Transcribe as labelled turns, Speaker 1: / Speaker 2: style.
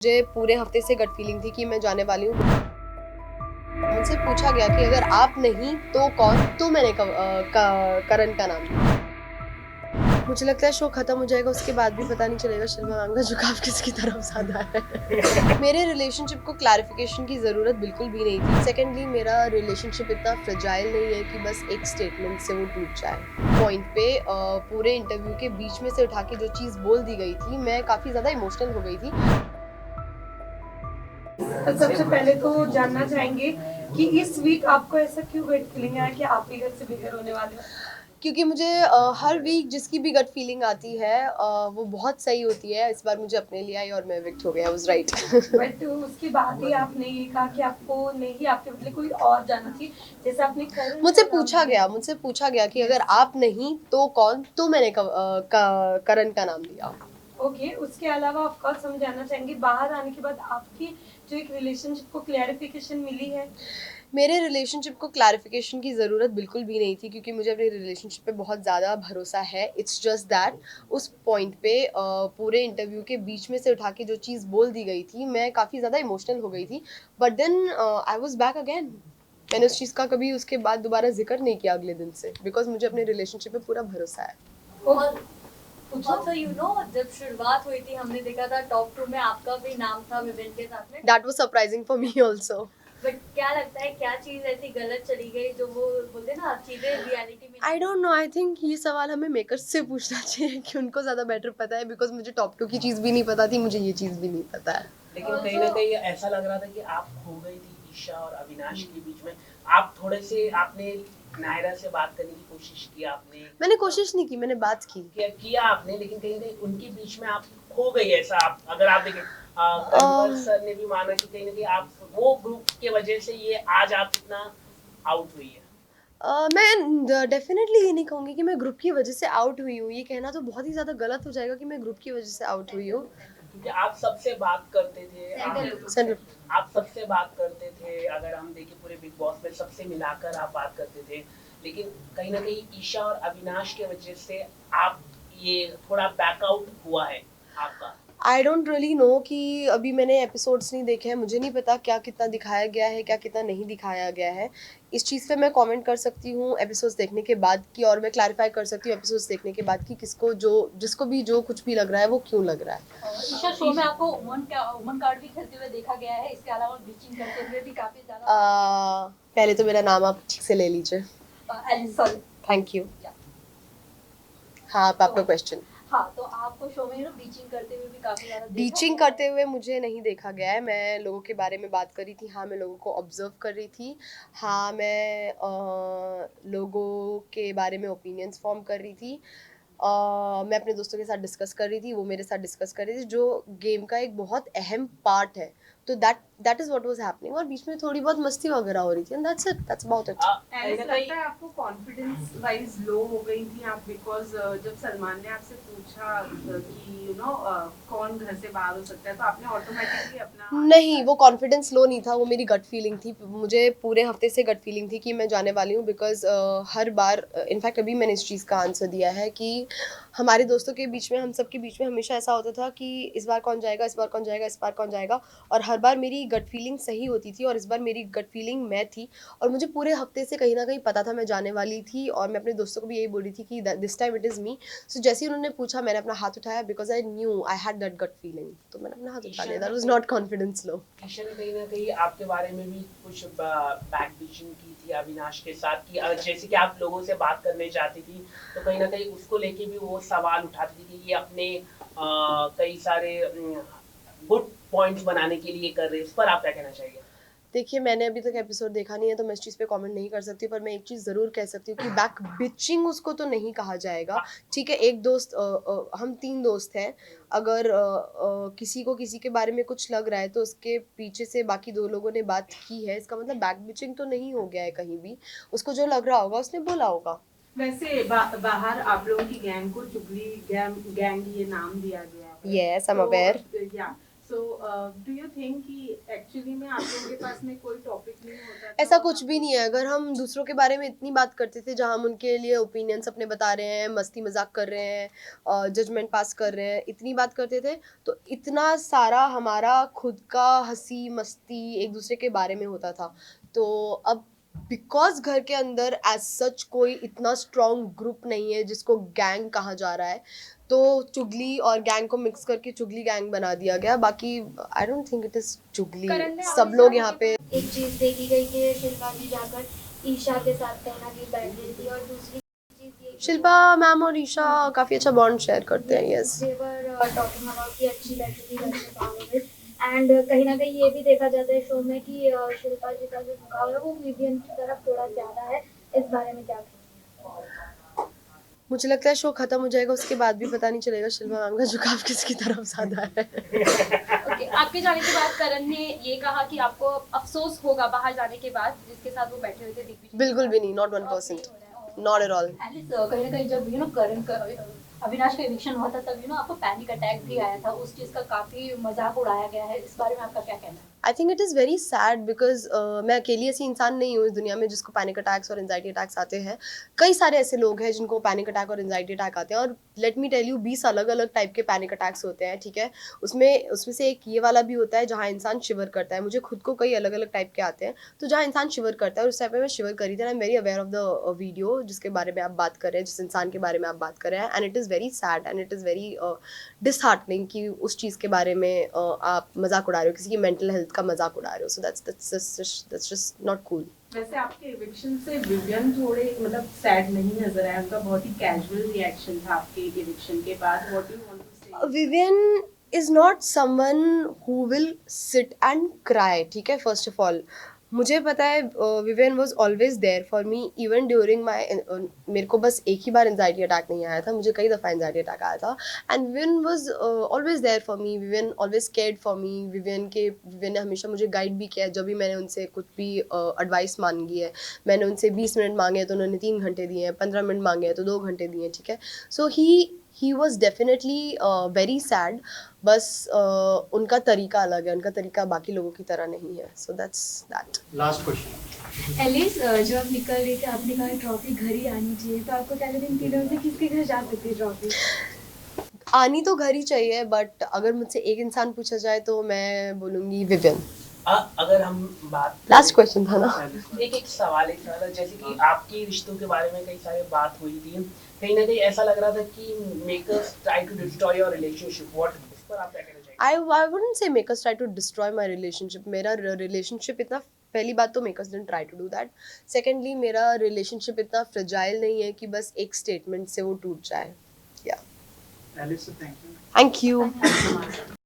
Speaker 1: मुझे पूरे हफ्ते से गट फीलिंग थी कि मैं जाने वाली हूँ। मुझसे पूछा गया कि अगर आप नहीं तो कौन, तो मैंने करण का नाम लिया। मुझे लगता है शो खत्म हो जाएगा, उसके बाद भी पता नहीं चलेगा शर्मा मैम का झुकाव किसकी तरफ ज्यादा है। मेरे रिलेशनशिप को क्लैरिफिकेशन की जरूरत बिल्कुल भी नहीं थी। सेकेंडली, मेरा रिलेशनशिप इतना फ्रेजाइल नहीं है कि बस एक स्टेटमेंट से वो टूट जाए। पॉइंट पे पूरे इंटरव्यू के बीच में से उठा के जो चीज बोल दी गई थी, मैं काफी ज्यादा इमोशनल हो गई थी।
Speaker 2: तो सबसे पहले तो जानना चाहेंगे कि इस वीक आपको ऐसा क्यों गट फीलिंग आया कि आप ही घर से बिगर होने वाले हो?
Speaker 1: क्योंकि मुझे हर वीक जिसकी भी गट फीलिंग आती है वो बहुत सही होती है। इस बार मुझे अपने लिए आई और मैं विक्ट हो गया। Was right.
Speaker 2: बट उसके बाद ही आपने ये कहा कि आपको नहीं, आपके बदले कोई और जाना चाहिए, जैसे आपने करण
Speaker 1: मुझसे पूछा गया कि अगर आप नहीं तो कौन, तो मैंने करण का नाम लिया।
Speaker 2: ओके, उसके अलावा ऑफ कोर्स हम जानना चाहेंगे बाहर आने के बाद आपकी जो एक रिलेशनशिप को क्लैरिफिकेशन मिली है।
Speaker 1: मेरे रिलेशनशिप को क्लैरिफिकेशन की ज़रूरत बिल्कुल भी नहीं थी, क्योंकि मुझे अपने रिलेशनशिप पे बहुत ज़्यादा भरोसा है। इट्स जस्ट दैट उस पॉइंट पे पूरे इंटरव्यू के बीच में से उठा के जो चीज़ बोल दी गई थी, मैं काफ़ी ज़्यादा इमोशनल हो गई थी। But then I was back again. मैंने उस चीज़ का कभी उसके बाद दोबारा जिक्र नहीं किया अगले दिन से, बिकॉज मुझे अपने रिलेशनशिप पे पूरा भरोसा है।
Speaker 2: और
Speaker 3: Also, you know, जब शुरुआत हुई थी हमने देखा था टॉप 2 में आपका भी नाम था विवेन के साथ में।
Speaker 1: That was surprising for me also.
Speaker 3: But क्या लगता है क्या चीज ऐसी गलत चली गई जो वो बोलते ना चीजें रियलिटी में
Speaker 1: I don't know, I think ये सवाल हमें मेकर्स से पूछना चाहिए कि उनको ज़्यादा बेटर पता है, बिकॉज मुझे टॉप 2 की चीज़ भी नहीं पता थी, मुझे ये चीज़ भी नहीं पता है।
Speaker 4: लेकिन कहीं ना कहीं ऐसा लग रहा था कि आप खो गई थी ईशा और अविनाश के बीच में। आप थोड़े से आपने नायरा से बात करने की कोशिश की, आपने
Speaker 1: मैंने कोशिश नहीं की, मैंने बात की।
Speaker 4: किया आपने, लेकिन कहीं ना कहीं उनके बीच में आप खो गई। ऐसा आप अगर आप देखें कन्वर सर ने भी माना कि कहीं ना कहीं आप वो ग्रुप के वजह से ये आज आप इतना आउट हुई है।
Speaker 1: मैं डेफिनेटली ये नहीं कहूँगी कि मैं ग्रुप की वजह से आउट हुई हूँ। ये कहना तो बहुत ही ज़्यादा गलत हो जाएगा कि मैं ग्रुप की वजह से आउट हुई हूँ।
Speaker 4: क्योंकि आप सबसे बात करते थे,
Speaker 1: सेंट्रल
Speaker 4: आप सबसे बात करते थे। अगर हम देखें पूरे बिग बॉस में सबसे मिलाकर आप बात करते थे, लेकिन कहीं ना कहीं ईशा और अविनाश के वजह से आप ये थोड़ा बैकआउट हुआ है आपका।
Speaker 1: आई डोंट रियली नो कि अभी मैंने एपिसोड्स नहीं देखे हैं, मुझे नहीं पता क्या कितना दिखाया गया है, क्या कितना नहीं दिखाया गया है। इस चीज़ पे मैं कमेंट कर सकती हूँ एपिसोड्स देखने के बाद की, और मैं क्लैरिफाई कर सकती हूँ एपिसोड्स देखने के बाद कि किसको जिसको भी जो कुछ भी लग रहा है वो क्यों लग रहा है।
Speaker 3: ईशा शो में आपको वुमन कार्ड भी खेलते हुए देखा गया है, इसके अलावा बीचिंग करते हुए भी काफी ज्यादा।
Speaker 1: पहले तो मेरा नाम आप ठीक से ले लीजिए।
Speaker 3: एलिसन।
Speaker 1: Thank you. हाँ, आप आपका क्वेश्चन।
Speaker 3: हाँ, तो आपको शो में बीचिंग करते हुए भी काफी ज्यादा
Speaker 1: बीचिंग करते हुए मुझे नहीं देखा गया है। मैं लोगों के बारे में बात कर रही थी, हाँ मैं लोगों को ऑब्जर्व कर रही थी, हाँ मैं लोगों के बारे में ओपिनियंस फॉर्म कर रही थी, मैं अपने दोस्तों के साथ डिस्कस कर रही थी, वो मेरे साथ डिस्कस कर रही थी, जो गेम का एक बहुत अहम पार्ट है। तो that is what was happening, और बीच में थोड़ी बहुत मस्ती वगैरह हो रही थी, and that's it, that's about it.
Speaker 5: ऐसा लगता है आपको कॉन्फिडेंस वाइज लो हो गई थी आप, बिकॉज जब सलमान ने आपसे पूछा कि कौन घर से बाहर हो सकता है, तो आपने ऑटोमेटिकली अपना
Speaker 1: नहीं, वो कॉन्फिडेंस लो नहीं था, वो मेरी गट फीलिंग थी। मुझे पूरे हफ्ते से गट फीलिंग थी कि मैं जाने वाली हूँ, बिकॉज हर बार इनफैक्ट अभी मैंने इस चीज़ का आंसर दिया है कि हमारे दोस्तों के बीच में, हम सब के बीच में हमेशा ऐसा होता था कि इस बार कौन जाएगा, इस बार कौन जाएगा, इस बार कौन जाएगा, और हर बार मेरी गट फीलिंग सही होती थी, और इस बार मेरी गट फीलिंग मैं थी, और मुझे पूरे हफ्ते से कहीं ना कहीं पता था मैं जाने वाली थी, और मैं अपने दोस्तों को भी यही बोल रही थी कि this time it is me. So जैसे ही उन्होंने पूछा, मैंने अपना हाथ उठाया, because I knew I had that gut feeling, तो मैंने अपना हाथ उठा लिया। That was not confidence low.
Speaker 4: Isha ने कहीं ना कहीं आपके बारे में भी कुछ बैक बिचिंग की थी अविनाश के साथ, कि जैसे कि आप लोगों से बात करने जाती थी तो कहीं ना कहीं उसको लेके भी वो सवाल उठाती थी कि ये अपने कई सारे गुड पॉइंट्स बनाने के लिए कर रहे हैं। इस पर आप क्या कहना चाहिए?
Speaker 1: देखिए, मैंने अभी तक एपिसोड देखा नहीं है, तो मैं इस चीज़ पे कमेंट नहीं कर सकती, पर मैं एक चीज़ ज़रूर कह सकती हूँ कि बैक बिचिंग उसको तो नहीं कहा जाएगा। ठीक है, एक दोस्त हम 3 दोस्त हैं, अगर किसी को किसी के बारे में कुछ लग रहा है तो उसके पीछे से बाकी 2 लोगों ने बात की है, इसका मतलब बैक बिचिंग तो नहीं हो गया है कहीं भी। उसको जो लग रहा होगा उसने बोला होगा।
Speaker 5: वैसे बाहर आप लोगों की गैंग को चुगली गैंग ये नाम दिया गया है।
Speaker 1: Yes, I'm aware.
Speaker 5: या सो डू यू थिंक कि एक्चुअली में आप लोगों के पास में कोई टॉपिक नहीं होता था?
Speaker 1: ऐसा कुछ भी नहीं है। अगर हम दूसरों के बारे में इतनी बात करते थे जहाँ हम उनके लिए ओपिनियंस अपने बता रहे हैं, मस्ती मजाक कर रहे हैं, जजमेंट पास कर रहे हैं, इतनी बात करते थे, तो इतना सारा हमारा खुद का हंसी मस्ती एक दूसरे के बारे में होता था। तो अब बिकॉज घर के अंदर एज सच कोई इतना स्ट्रॉन्ग ग्रुप नहीं है जिसको गैंग कहा जा रहा है, तो चुगली और गैंग को मिक्स करके चुगली गैंग बना दिया गया। बाकी I don't think it is चुगली।
Speaker 3: करण ने
Speaker 1: सब लोग यहाँ पे
Speaker 6: एक चीज देखी गई कि शिल्पा जी जाकर ईशा के साथ कहीं ना कहीं बैठ गई थी, और दूसरी चीज ये
Speaker 1: शिल्पा मैम और ईशा काफी अच्छा बॉन्ड शेयर करते हैं। यस,
Speaker 6: देवर टॉकिंग अबाउट कि अच्छी बैठी थी घर से बाहर में। एंड कहीं ना कहीं ये भी देखा जाता है शो में कि शिल्पा जी का जो झुकाव है वो विवियन की तरफ थोड़ा ज्यादा है। इस बारे में क्या कहेंगे?
Speaker 1: मुझे लगता है शो खत्म हो जाएगा उसके बाद भी पता नहीं चलेगा शिल्पा मैम का झुकाव किसकी तरफ ज्यादा है।
Speaker 3: ओके, आपके जाने के बाद करण ने ये कहा कि आपको अफसोस होगा बाहर जाने के बाद, जिसके साथ वो बैठे हुए थे दिग्विजय।
Speaker 1: बिल्कुल भी नहीं, not 1%, not at all.
Speaker 7: Alice कहीं ना कहीं जब करण का अविनाश का इविक्शन हुआ था तब आपको पैनिक अटैक भी आया था, उस चीज का काफी मजाक उड़ाया गया है, इस बारे में आपका क्या कहना है?
Speaker 1: I think it is very sad because मैं अकेली ऐसी इंसान नहीं हूँ इस दुनिया में जिसको पैनिक अटैक्स और एंजाइटी अटैक्स आते हैं। कई सारे ऐसे लोग हैं जिनको पैनिक अटैक और एंजाइटी अटैक आते हैं, और लेट मी टेल यू 20 अलग अलग टाइप के पैनिक अटैक्स होते हैं, ठीक है। उसमें से एक ये वाला भी होता है जहाँ इंसान शिवर करता है। मुझे खुद को कई अलग अलग टाइप के आते हैं, तो जहाँ इंसान शिवर करता है उस टाइप में मैं शिवर करी थी। I am very aware of the video जिसके बारे में आप बात कर रहे हैं, जिस इंसान के बारे में आप बात कर रहे हैं, and it is very sad and it is very disheartening कि उस चीज़ के बारे में आप मजाक उड़ा रहे हो, किसी की मेंटल हेल्थ का मजाक उड़ा रहे हो। सो that's just not cool.
Speaker 5: वैसे आपके इविक्शन से विवियन थोड़े सैड नहीं नजर आया, उनका बहुत ही कैजुअल रिएक्शन था आपके इविक्शन के बाद। What do you want to say?
Speaker 1: Vivian is not someone who will sit and cry, ठीक है। फर्स्ट ऑफ ऑल मुझे पता है Vivian was always there for me even during my, मेरे को बस एक ही बार एंजाइटी अटैक नहीं आया था, मुझे कई दफ़ा एंजाइटी अटैक आया था, and Vivian was always there for me. Vivian always cared for me. Vivian ने हमेशा मुझे गाइड भी किया है जब भी मैंने उनसे कुछ भी एडवाइस मांगी है। मैंने उनसे 20 मिनट मांगे हैं तो उन्होंने 3 घंटे दिए हैं, 15 मिनट मांगे हैं तो 2 घंटे दिए हैं, ठीक है। So he was definitely very sad, बस उनका तरीका अलग है, उनका तरीका बाकी लोगों की तरह नहीं है। So that's that.
Speaker 8: Last question.
Speaker 7: Alice जब आप निकल रही थी आपने कहा ट्रॉफी घर ही आनी चाहिए, तो आपको क्या लगता है इन तीनों में से किसके घर जा सकती है ट्रॉफी?
Speaker 1: आनी तो घर ही चाहिए, बट अगर मुझसे एक इंसान पूछा जाए तो मैं बोलूँगी विवियन।
Speaker 4: अगर हम बात
Speaker 1: लास्ट क्वेश्चन था ना।
Speaker 4: एक सवाल था, जैसे कि आपके रिश्तों के बारे में कई सारी बात हुई थी, कहीं ना कहीं ऐसा लग रहा था कि makers try to destroy your relationship. What इस पर आप क्या कहना चाहेंगे?
Speaker 1: I wouldn't say makers try to destroy my relationship. मेरा relationship इतना, पहली बात तो makers didn't try to do that. Secondly, मेरा relationship इतना fragile नहीं है कि बस एक statement से वो टूट जाए. Yeah.
Speaker 8: Alice, thank you.
Speaker 1: Thank you.